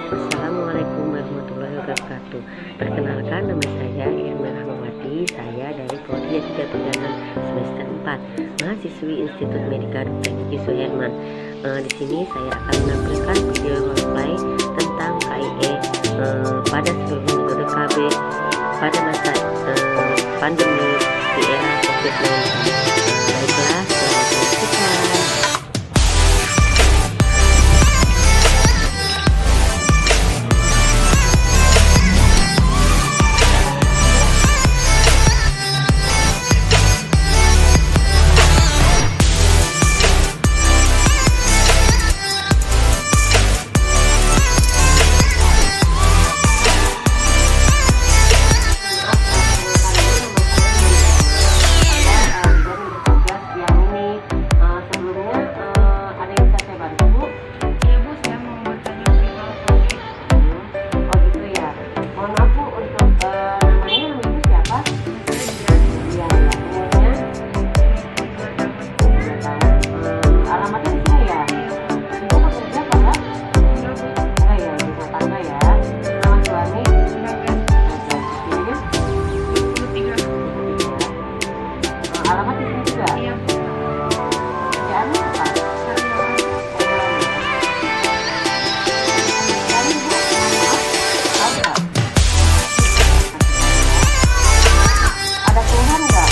Assalamualaikum warahmatullahi wabarakatuh. Perkenalkan, nama saya Irma Rahmawati. Saya dari Kelompok 3 Tenganan semester 4, mahasiswi Institut Medika Dr. Gigi Suherman. Di sini saya akan menampilkan video roleplay tentang KIE pada seluruh metode KB pada masa pandemi di era COVID-19. Baiklah, selamat menyaksikan. Alamat di sini juga? Iya. Kerjaannya apa? Cari Bu, tahu nggak? Ada keluhan nggak?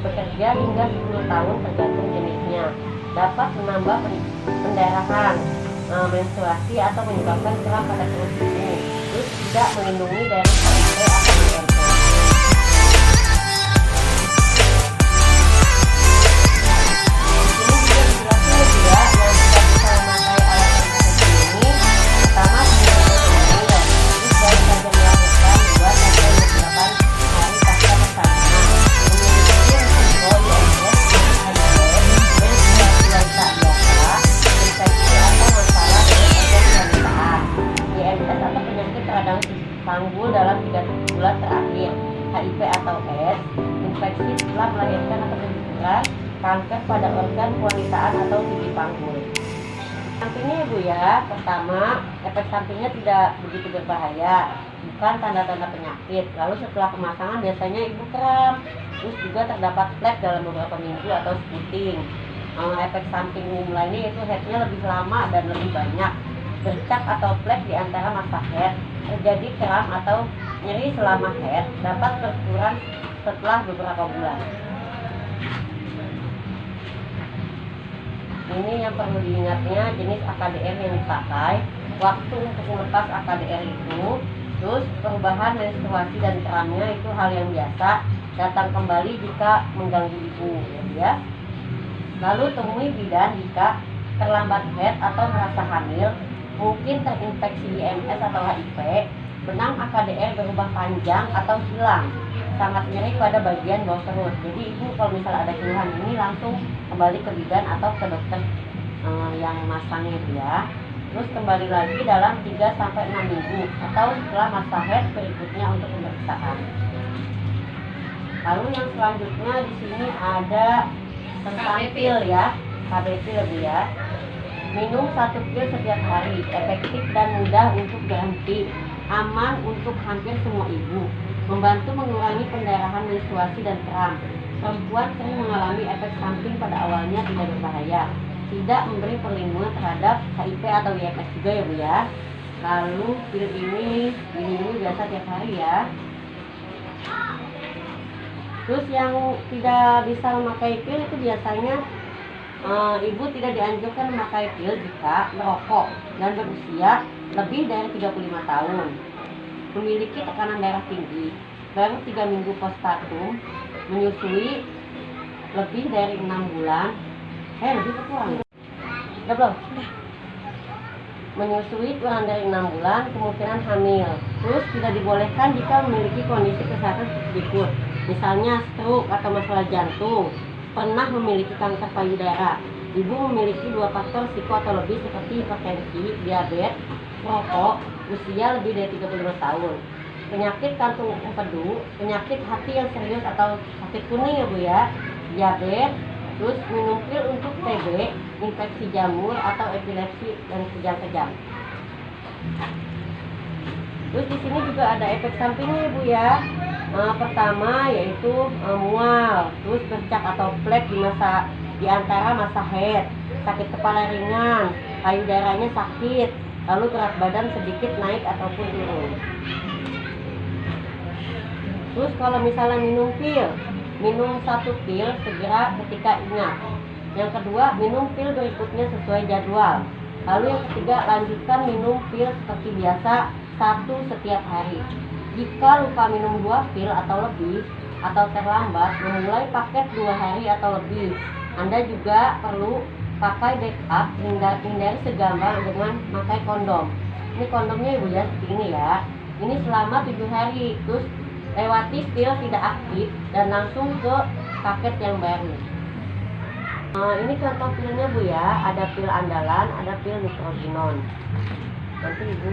Bekerja hingga 10 tahun tergantung jenisnya, dapat menambah pendarahan, menstruasi atau menyebabkan kram pada perut ibu, terus tidak melindungi dari HIV atau HIV. Tanggul dalam 3 bulan terakhir, HIV atau AIDS, infeksi setelah melahirkan atau keguguran, kanker pada organ kewanitaan atau TB panggul. Sampingnya Ibu ya, pertama, efek sampingnya tidak begitu berbahaya, bukan tanda-tanda penyakit. Lalu setelah pemasangan biasanya Ibu kram, terus juga terdapat flek dalam beberapa minggu atau sputing. Efek samping umum lainnya itu headnya lebih lama dan lebih banyak, bercak atau flek di antara masa head, terjadi kram atau nyeri selama head, dapat berkurang setelah beberapa bulan. Ini yang perlu diingatnya, jenis AKDR yang dipakai, waktu untuk melepas AKDR itu, terus perubahan menstruasi dan kramnya itu hal yang biasa, datang kembali jika mengganggu ibu ya. Lalu temui bidan jika terlambat head atau merasa hamil, mungkin terinfeksi IMS atau HIV, benang AKDR berubah panjang atau hilang, sangat nyeri pada bagian bawah perut. Jadi ibu kalau misalnya ada keluhan ini langsung kembali ke bidan atau ke dokter yang masangnya itu ya. Terus kembali lagi dalam 3-6 minggu atau setelah masa head berikutnya untuk pemeriksaan. Lalu yang selanjutnya di sini ada tentang pil ya, KB pil ya. Minum 1 pil setiap hari, efektif dan mudah untuk berhenti, aman untuk hampir semua ibu, membantu mengurangi pendarahan menstruasi dan kram. Perempuan sering mengalami efek samping pada awalnya tidak berbahaya, tidak memberi perlindungan terhadap HIV atau IMS juga ya Bu ya. Lalu pil ini diminum biasa tiap hari ya. Terus yang tidak bisa memakai pil itu biasanya ibu tidak dianjurkan memakai pil jika merokok dan berusia lebih dari 35 tahun, memiliki tekanan darah tinggi, baru 3 minggu postpartum, menyusui lebih dari 6 bulan, lebih kurang. Udah belum? Menyusui kurang dari 6 bulan, kemungkinan hamil. Terus tidak dibolehkan jika memiliki kondisi kesehatan seperti berikut. misalnya stroke atau masalah jantung, pernah memiliki kanker payudara. Ibu memiliki 2 faktor risiko atau lebih seperti hipertensi, diabetes, merokok, usia lebih dari 35 tahun, penyakit kantung empedu, penyakit hati yang serius atau sakit kuning ya Bu ya, diabetes, terus minum pil untuk TB, infeksi jamur atau epilepsi dan kejang-kejang. Terus di sini juga ada efek sampingnya Bu ya. Pertama yaitu mual, terus bercak atau flek di antara masa haid, sakit kepala ringan, payudaranya sakit, lalu berat badan sedikit naik ataupun turun. Terus kalau misalnya minum 1 pil segera ketika ingat. Yang kedua, minum pil berikutnya sesuai jadwal. Lalu yang ketiga, lanjutkan minum pil seperti biasa 1 setiap hari. Jika lupa minum 2 pil atau lebih atau terlambat memulai paket 2 hari atau lebih, Anda juga perlu pakai backup, hindari segampang dengan memakai kondom. Ini kondomnya Ibu ya, seperti ini ya. Ini selama 7 hari, terus lewati pil tidak aktif dan langsung ke paket yang baru. Ini contoh pilnya Bu ya, ada pil andalan, ada pil mikroginon. Nanti Ibu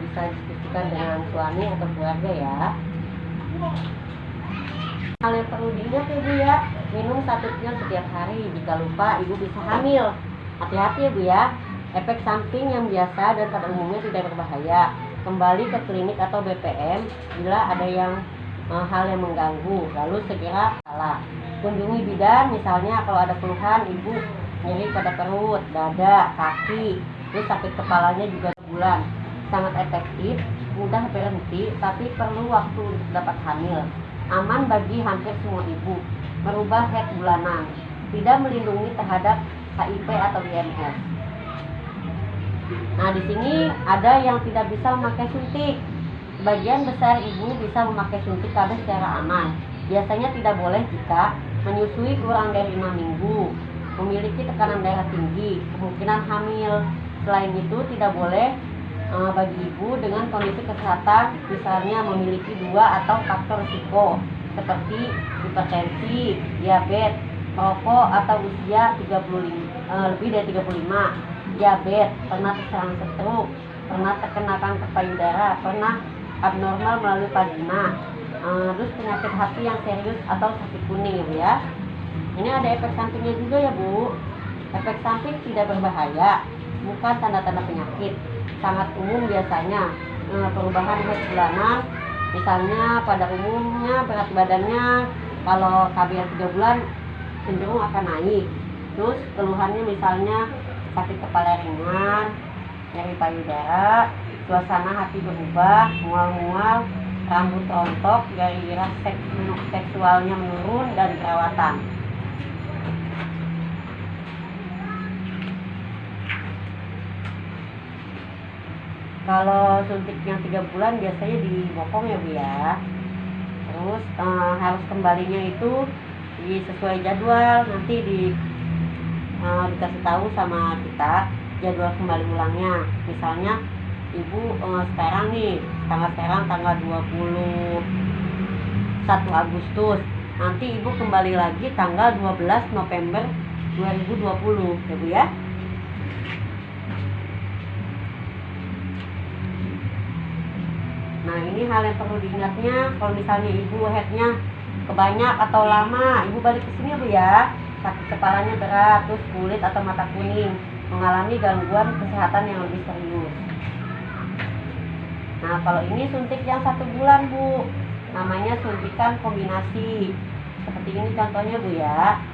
bisa diskusikan dengan suami atau keluarga ya. Hal yang perlu diingat ya Bu ya, minum 1 pil setiap hari. Jika lupa Ibu bisa hamil. Hati-hati ya Bu ya, efek samping yang biasa dan pada umumnya tidak berbahaya. Kembali ke klinik atau BPM bila ada hal yang mengganggu, lalu segera kunjungi bidan. Misalnya kalau ada keluhan Ibu nyeri pada perut, dada, kaki, terus sakit kepalanya juga bulan. Sangat efektif, mudah berhenti, tapi perlu waktu untuk dapat hamil. Aman bagi hampir semua ibu. Merubah head bulanan, tidak melindungi terhadap HIV atau IMS. Nah, di sini ada yang tidak bisa memakai suntik. Sebagian besar ibu bisa memakai suntik KB secara aman. Biasanya tidak boleh jika menyusui kurang dari 6 minggu, memiliki tekanan darah tinggi, kemungkinan hamil. Selain itu tidak boleh bagi ibu dengan kondisi kesehatan, misalnya memiliki 2 atau faktor risiko seperti hipertensi, diabetes, merokok atau usia lebih dari 35, diabetes, pernah terserang stroke, pernah terkena kanker payudara, pernah abnormal melalui vagina, terus penyakit hati yang serius atau sakit kuning ya Bu ya. Ini ada efek sampingnya juga ya Bu. Efek samping tidak berbahaya, bukan tanda-tanda penyakit, sangat umum biasanya. Perubahan head bulanan, misalnya pada umumnya berat badannya kalau KBR 3 bulan cenderung akan naik. Terus keluhannya misalnya sakit kepala ringan, nyeri payudara, suasana hati berubah, mual-mual, rambut rontok, gairah seksualnya menurun, dan jerawatan. Kalau suntik yang 3 bulan biasanya di bokong ya Bu ya. Terus harus kembalinya itu sesuai jadwal, nanti dikasih tahu sama kita jadwal kembali ulangnya. Misalnya ibu sekarang tanggal 21 Agustus, nanti ibu kembali lagi tanggal 12 November 2020 ya Bu ya. Nah, ini hal yang perlu diingatnya, kalau misalnya ibu headnya kebanyak atau lama, ibu balik ke sini Bu ya, sakit kepalanya berat, terus kulit atau mata kuning, mengalami gangguan kesehatan yang lebih serius. Nah, kalau ini suntik yang 1 bulan Bu, namanya suntikan kombinasi. Seperti ini contohnya Bu ya.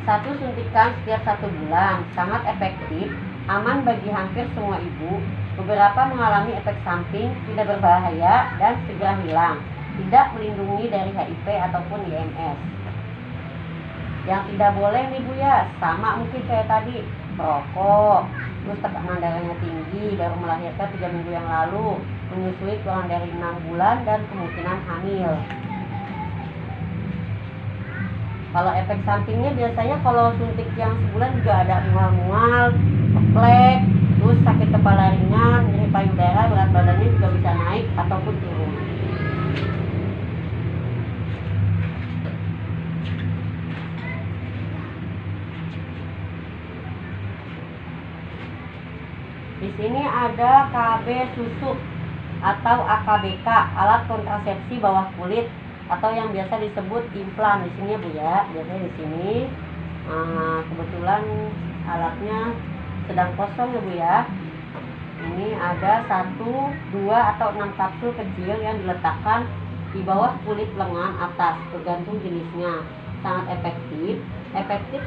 1 suntikan setiap 1 bulan, sangat efektif, aman bagi hampir semua ibu. Beberapa mengalami efek samping, tidak berbahaya dan segera hilang, tidak melindungi dari HIV ataupun IMS. Yang tidak boleh nih Bu ya, sama mungkin kayak tadi, merokok, terus tekanan darahnya tinggi, baru melahirkan 3 minggu yang lalu, menyusui kurang dari 6 bulan, dan kemungkinan hamil. Kalau efek sampingnya biasanya kalau suntik yang sebulan juga ada mual-mual, keplek, terus sakit kepala ringan, nyeri payudara, berat badannya juga bisa naik ataupun turun. sini ada KB susuk atau AKBK, alat kontrasepsi bawah kulit atau yang biasa disebut implan. Di sini ya Bu ya, biasanya di sini. Kebetulan alatnya sedang kosong ya Bu ya. Ini ada 1, 2 atau 6 kapsul kecil yang diletakkan di bawah kulit lengan atas, tergantung jenisnya. Sangat efektif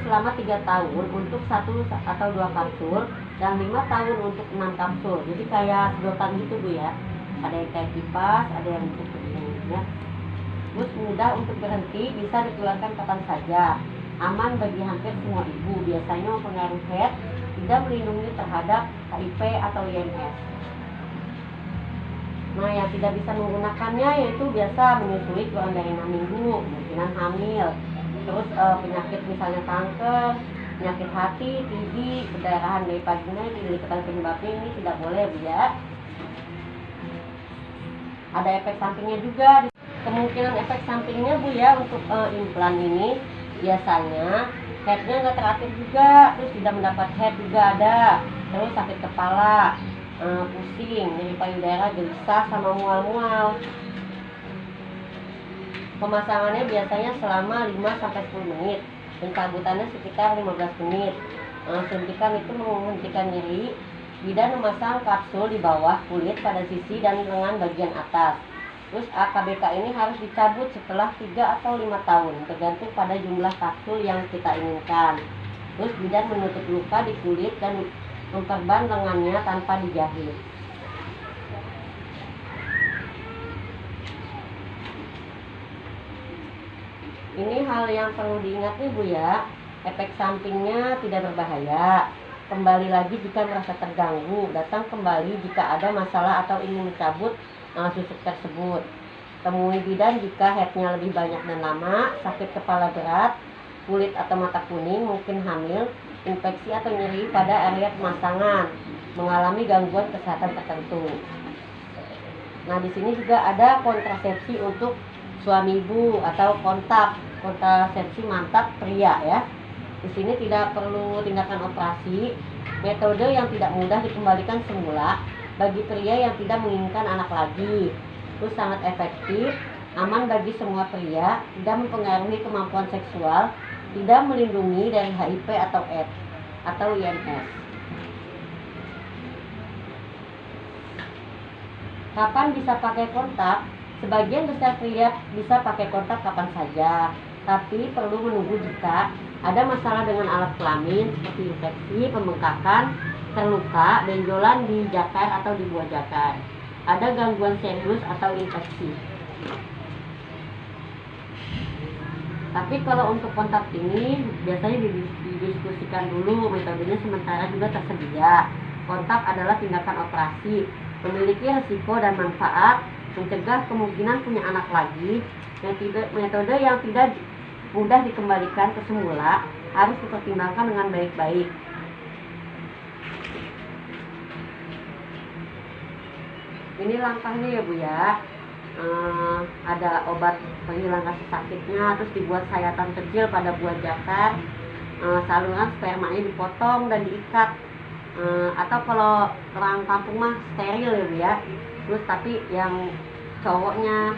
selama 3 tahun untuk 1 atau 2 kapsul dan 5 tahun untuk 6 kapsul. Jadi kayak sedotan gitu Bu ya. Ada yang kayak kipas, ada yang untuk begini ya. Terus mudah untuk berhenti, bisa dikeluarkan kapan saja. Aman bagi hampir semua ibu, biasanya mempengaruhi head, tidak melindungi terhadap HIV atau IMS. Nah, yang tidak bisa menggunakannya yaitu biasa menyusui kurang dari 6 minggu, kemungkinan hamil. Terus penyakit misalnya kanker, penyakit hati, TB, perdarahan dari vagina, tidak diketahui penyebabnya, ini tidak boleh Bu ya. Ada efek sampingnya juga. Kemungkinan efek sampingnya Bu ya untuk implan ini biasanya headnya nggak teratur juga, terus tidak mendapat head juga ada, terus sakit kepala, pusing, nyeri payudara, gelisah, sama mual-mual. Pemasangannya biasanya selama 5-10 menit, pencabutannya sekitar 15 menit. Suntikan itu menghentikan nyeri. Bidan memasang kapsul di bawah kulit pada sisi dan lengan bagian atas. Terus AKBK ini harus dicabut setelah 3 atau 5 tahun, tergantung pada jumlah kapsul yang kita inginkan. Terus bidan menutup luka di kulit dan memperban lengannya tanpa dijahit. Ini hal yang perlu diingat nih Bu ya, efek sampingnya tidak berbahaya. Kembali lagi jika merasa terganggu, datang kembali jika ada masalah atau ingin mencabut susuk tersebut. Temui bidan jika headnya lebih banyak dan lama, sakit kepala berat, kulit atau mata kuning, mungkin hamil, infeksi atau nyeri pada area pemasangan, mengalami gangguan kesehatan tertentu. Nah, di sini juga ada kontrasepsi untuk suami ibu atau kontrasepsi mantap pria ya. Di sini tidak perlu tindakan operasi, metode yang tidak mudah dikembalikan semula bagi pria yang tidak menginginkan anak lagi. Itu sangat efektif, aman bagi semua pria, tidak mempengaruhi kemampuan seksual, tidak melindungi dari HIV atau AIDS atau IMS. Kapan bisa pakai kontak? Sebagian besar pria bisa pakai kontak kapan saja, tapi perlu menunggu jika ada masalah dengan alat kelamin seperti infeksi, pembengkakan, terluka, benjolan di jakar atau di buah jakar, ada gangguan serius atau infeksi. Tapi kalau untuk kontak ini biasanya didiskusikan dulu, metodenya sementara juga tersedia. Kontak adalah tindakan operasi, memiliki risiko dan manfaat, mencegah kemungkinan punya anak lagi. Metode yang tidak mudah dikembalikan ke semula harus dipertimbangkan dengan baik-baik. Ini langkahnya ya Bu ya. Ada obat penghilang rasa sakitnya, terus dibuat sayatan kecil pada buah jakar, saluran spermanya dipotong dan diikat, atau kalau orang kampung mah steril ya Bu ya. Terus tapi yang cowoknya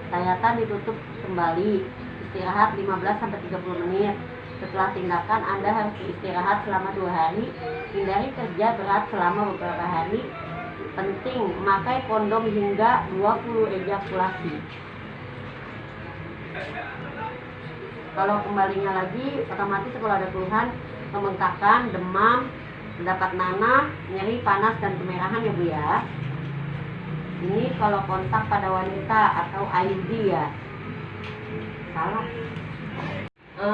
sayatan ditutup kembali, istirahat 15-30 menit. Setelah tindakan Anda harus istirahat selama 2 hari, hindari kerja berat selama beberapa hari. Penting memakai kondom hingga 20 ejakulasi. Kalau kembalinya lagi, otomatis kalau ada keluhan pembengkakan, demam, mendapat nanah, nyeri, panas, dan kemerahan ya Bu ya. Ini kalau kontak pada wanita atau IUD ya. Salah.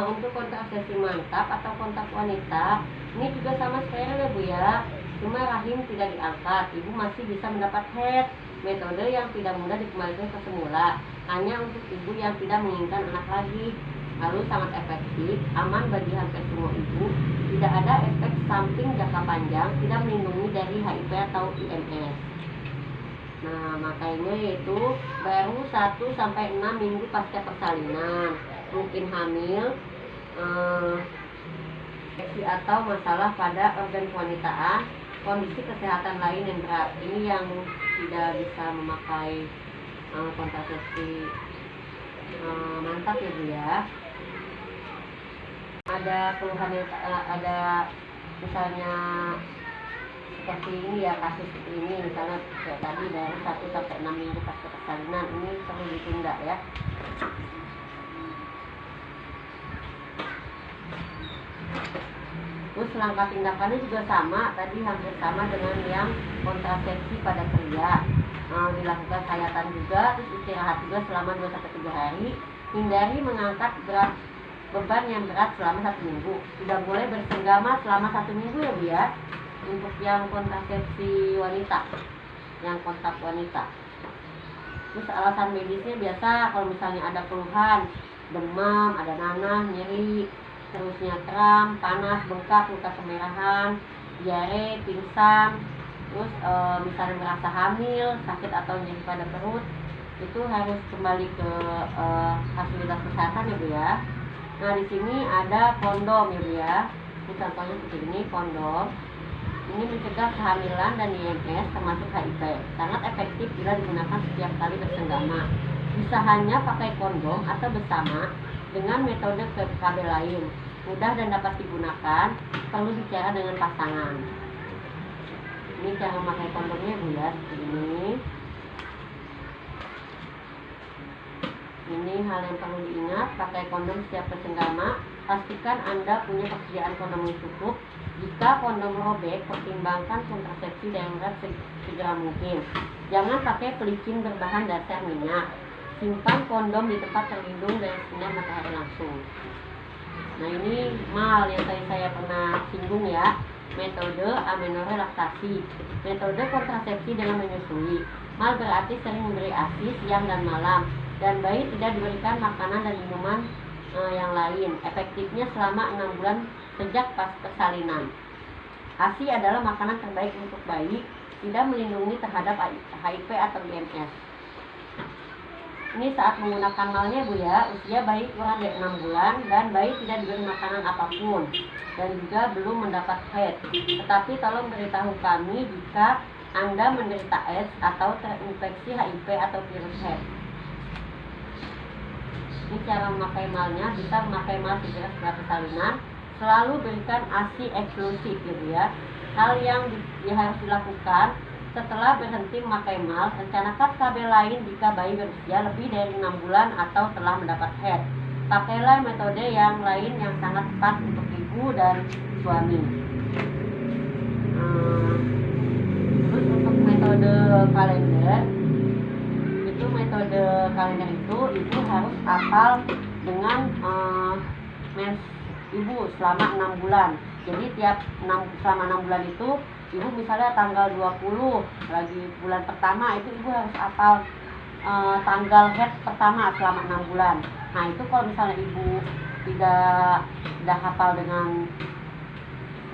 Untuk kontrasepsi mantap atau kontak wanita, ini juga sama steril ya Bu ya. Cuma rahim tidak diangkat, ibu masih bisa mendapat head. Metode yang tidak mudah dikembalikan ke semula, hanya untuk ibu yang tidak menginginkan anak lagi. Lalu sangat efektif, aman bagi hampir semua ibu, tidak ada efek samping jangka panjang, tidak melindungi dari HIV atau IMS. Nah, makanya yaitu baru 1-6 minggu pasca persalinan, mungkin hamil, infeksi atau masalah pada organ kewanitaan, kondisi kesehatan lain yang berat. Ini yang tidak bisa memakai kontrasepsi mantap ya Bu ya. Ada keluhan yang ada misalnya seperti ini ya, kasus seperti ini misalnya kayak tadi dari 1 sampai 6 minggu pasca persalinan, ini perlu ditunda ya. Terus langkah tindakannya juga sama, tadi hampir sama dengan yang kontrasepsi pada pria. Dilakukan sayatan juga, terus istirahat juga selama 2-3 hari. Hindari mengangkat beban yang berat selama 1 minggu. Tidak boleh bersenggama selama 1 minggu ya Bu ya, untuk yang kontrasepsi wanita, yang kontak wanita. Terus alasan medisnya biasa kalau misalnya ada keluhan, demam, ada nanah, nyeri, terusnya kram, panas, bengkak, luka kemerahan, diare, pingsan, terus misalnya merasa hamil, sakit atau nyeri pada perut, itu harus kembali ke fasilitas kesehatan ya Bu ya. Nah di sini ada kondom ya Bu ya. Ini contohnya seperti ini, kondom. Ini mencegah kehamilan dan IMS termasuk HIV. Sangat efektif bila digunakan setiap kali bersenggama. Bisa hanya pakai kondom atau bersama dengan metode KB lain. Mudah dan dapat digunakan, perlu bicara dengan pasangan. Ini cara memakai kondomnya Bu ya, seperti ini. Ini hal yang perlu diingat, pakai kondom setiap bersenggama. Pastikan Anda punya persediaan kondom yang cukup. Jika kondom robek, pertimbangkan kontrasepsi darurat segera mungkin. Jangan pakai pelicin berbahan dasar minyak. Simpan kondom di tempat terlindung dari sinar matahari langsung. Nah ini mal yang tadi saya pernah singgung ya, metode amenorelaksasi, metode kontrasepsi dengan menyusui. Mal berarti sering memberi ASI siang dan malam, dan bayi tidak diberikan makanan dan minuman yang lain. Efektifnya selama 6 bulan sejak pas persalinan. ASI adalah makanan terbaik untuk bayi, tidak melindungi terhadap HIV atau IMS. Ini saat menggunakan malnya Bu ya, usia bayi kurang dari 6 bulan dan bayi tidak diberi makanan apapun dan juga belum mendapat head. Tetapi tolong beritahu kami jika Anda menderita AIDS atau terinfeksi HIV atau virus head. Ini cara memakai malnya, bisa memakai mal segera setelah persalinan. Selalu berikan ASI eksklusif ya Bu ya. Hal yang harus dilakukan setelah berhenti memakai mal, rencanakan KB lain jika bayi berusia lebih dari 6 bulan atau telah mendapat head. Pakailah metode yang lain yang sangat tepat untuk ibu dan suami. Terus untuk metode kalender, itu ibu harus hafal dengan mens ibu selama 6 bulan. Jadi selama 6 bulan itu ibu misalnya tanggal 20 lagi bulan pertama, itu ibu harus hafal tanggal head pertama selama 6 bulan. Nah itu kalau misalnya ibu tidak hafal dengan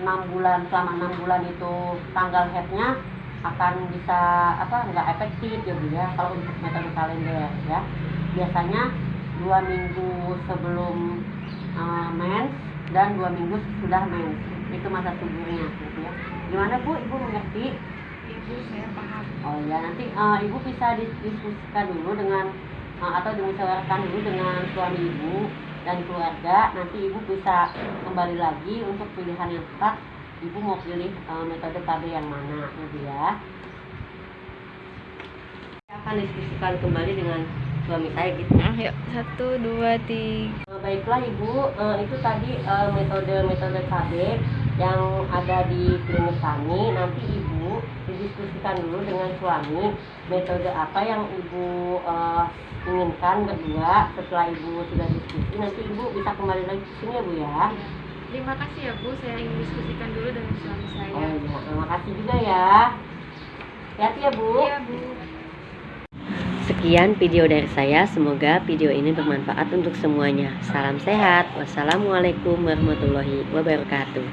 6 bulan, selama 6 bulan itu tanggal headnya akan bisa nggak efektif ya Bu ya, kalau untuk metode kalender ya. Biasanya 2 minggu sebelum mens dan 2 minggu sudah mens, itu masa suburnya gitu ya. Gimana Bu, ibu mengerti? Ibu saya paham. Oh ya, nanti ibu bisa diskusikan dulu dengan atau dimusyawarahkan dulu dengan suami ibu dan keluarga. Nanti ibu bisa kembali lagi untuk pilihan yang tepat. Ibu mau pilih metode KB yang mana gitu ya. Saya akan diskusikan kembali dengan suami saya gitu. Yuk, 1, 2, 3. Baiklah Ibu, itu tadi metode KB yang ada di klinik kami. Nanti Ibu didiskusikan dulu dengan suami metode apa yang Ibu inginkan berdua. Setelah Ibu sudah diskusi, nanti Ibu bisa kembali lagi ke sini ya Bu ya. Terima kasih ya Bu, saya ingin diskusikan dulu dengan suami saya. Oh iya, terima kasih juga ya. Hati-hati ya Bu. Iya Bu. Sekian video dari saya, semoga video ini bermanfaat untuk semuanya. Salam sehat, wassalamualaikum warahmatullahi wabarakatuh.